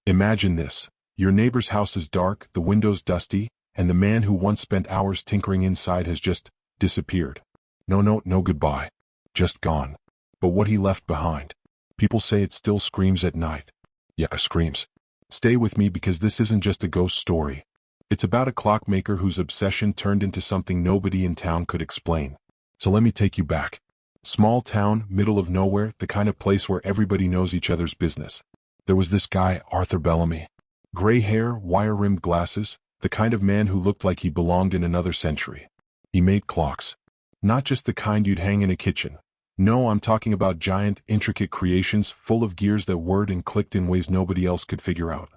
Imagine this. Your neighbor's house is dark, the windows dusty, and the man who once spent hours tinkering inside has just disappeared. No goodbye. Just gone. But what he left behind? People say it still screams at night. Yeah, screams. Stay with me because this isn't just a ghost story. It's about a clockmaker whose obsession turned into something nobody in town could explain. So let me take you back. Small town, middle of nowhere, the kind of place where everybody knows each other's business. There was this guy, Arthur Bellamy. Gray hair, wire-rimmed glasses, the kind of man who looked like he belonged in another century. He made clocks. Not just the kind you'd hang in a kitchen. No, I'm talking about giant, intricate creations full of gears that whirred and clicked in ways nobody else could figure out.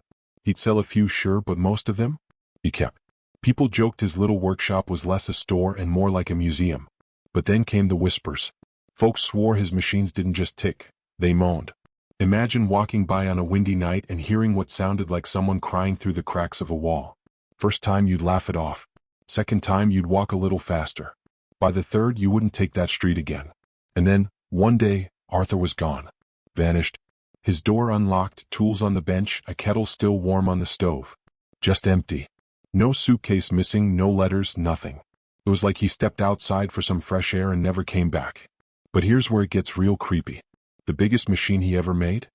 He'd sell a few, sure, but most of them? He kept. People joked his little workshop was less a store and more like a museum. But then came the whispers. Folks swore his machines didn't just tick, they moaned. Imagine walking by on a windy night and hearing what sounded like someone crying through the cracks of a wall. First time you'd laugh it off. Second time you'd walk a little faster. By the third you wouldn't take that street again. And then, one day, Arthur was gone. Vanished. His door unlocked, tools on the bench, a kettle still warm on the stove. Just empty. No suitcase missing, no letters, nothing. It was like he stepped outside for some fresh air and never came back. But here's where it gets real creepy. The biggest machine he ever made?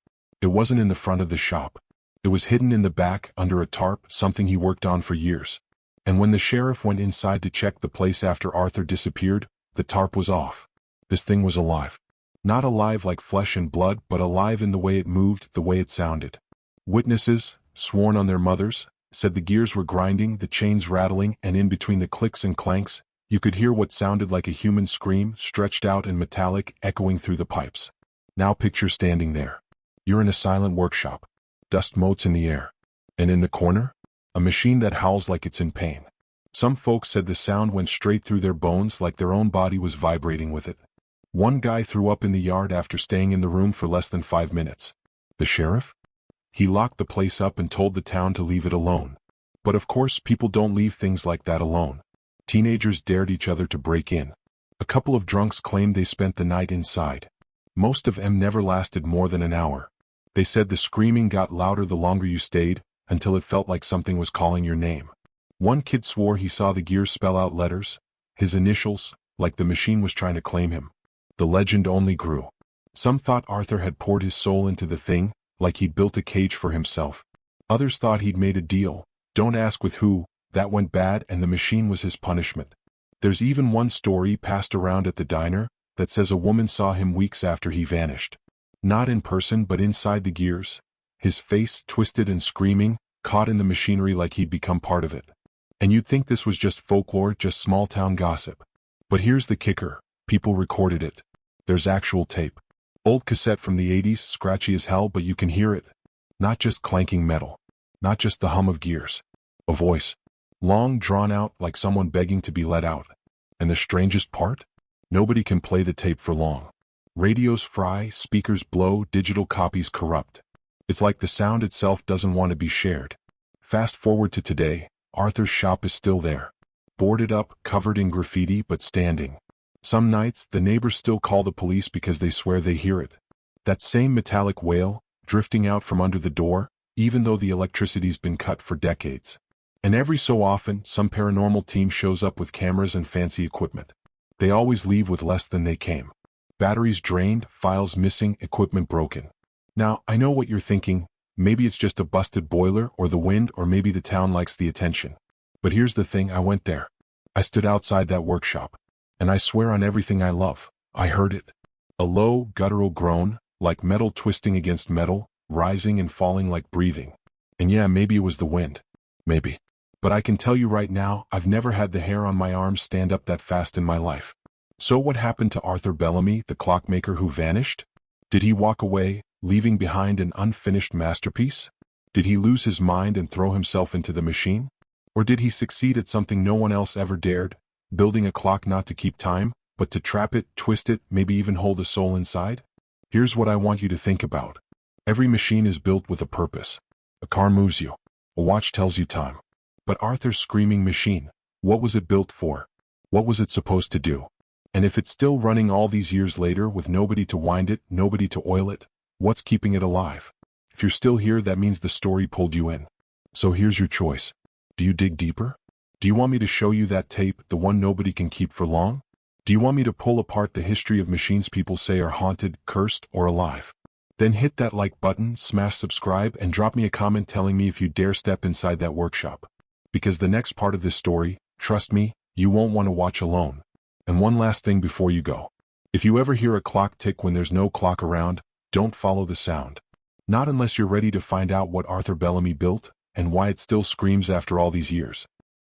It wasn't in the front of the shop. It was hidden in the back, under a tarp, something he worked on for years. And when the sheriff went inside to check the place after Arthur disappeared, the tarp was off. This thing was alive. Not alive like flesh and blood, but alive in the way it moved, the way it sounded. Witnesses, sworn on their mothers, said the gears were grinding, the chains rattling, and in between the clicks and clanks, you could hear what sounded like a human scream, stretched out and metallic, echoing through the pipes. Now picture standing there. You're in a silent workshop. Dust motes in the air. And in the corner? A machine that howls like it's in pain. Some folks said the sound went straight through their bones like their own body was vibrating with it. One guy threw up in the yard after staying in the room for less than 5 minutes. The sheriff? He locked the place up and told the town to leave it alone. But of course people don't leave things like that alone. Teenagers dared each other to break in. A couple of drunks claimed they spent the night inside. Most of them never lasted more than an hour. They said the screaming got louder the longer you stayed, until it felt like something was calling your name. One kid swore he saw the gears spell out letters, his initials, like the machine was trying to claim him. The legend only grew. Some thought Arthur had poured his soul into the thing, like he'd built a cage for himself. Others thought he'd made a deal, don't ask with who, that went bad and the machine was his punishment. There's even one story passed around at the diner that says a woman saw him weeks after he vanished. Not in person but inside the gears, his face twisted and screaming, caught in the machinery like he'd become part of it. And you'd think this was just folklore, just small-town gossip. But here's the kicker, people recorded it. There's actual tape. Old cassette from the 80s, scratchy as hell, but you can hear it. Not just clanking metal. Not just the hum of gears. A voice. Long drawn out like someone begging to be let out. And the strangest part? Nobody can play the tape for long. Radios fry, speakers blow, digital copies corrupt. It's like the sound itself doesn't want to be shared. Fast forward to today, Arthur's shop is still there. Boarded up, covered in graffiti, but standing. Some nights, the neighbors still call the police because they swear they hear it. That same metallic wail, drifting out from under the door, even though the electricity's been cut for decades. And every so often, some paranormal team shows up with cameras and fancy equipment. They always leave with less than they came. Batteries drained, files missing, equipment broken. Now, I know what you're thinking, maybe it's just a busted boiler or the wind or maybe the town likes the attention. But here's the thing, I went there. I stood outside that workshop. And I swear on everything I love, I heard it. A low, guttural groan, like metal twisting against metal, rising and falling like breathing. And yeah, maybe it was the wind. Maybe. But I can tell you right now, I've never had the hair on my arms stand up that fast in my life. So what happened to Arthur Bellamy, the clockmaker who vanished? Did he walk away, leaving behind an unfinished masterpiece? Did he lose his mind and throw himself into the machine? Or did he succeed at something no one else ever dared? Building a clock not to keep time, but to trap it, twist it, maybe even hold a soul inside? Here's what I want you to think about. Every machine is built with a purpose. A car moves you. A watch tells you time. But Arthur's screaming machine, what was it built for? What was it supposed to do? And if it's still running all these years later with nobody to wind it, nobody to oil it, what's keeping it alive? If you're still here, that means the story pulled you in. So here's your choice. Do you dig deeper? Do you want me to show you that tape, the one nobody can keep for long? Do you want me to pull apart the history of machines people say are haunted, cursed, or alive? Then hit that like button, smash subscribe, and drop me a comment telling me if you dare step inside that workshop. Because the next part of this story, trust me, you won't want to watch alone. And one last thing before you go. If you ever hear a clock tick when there's no clock around, don't follow the sound. Not unless you're ready to find out what Arthur Bellamy built, and why it still screams after all these years.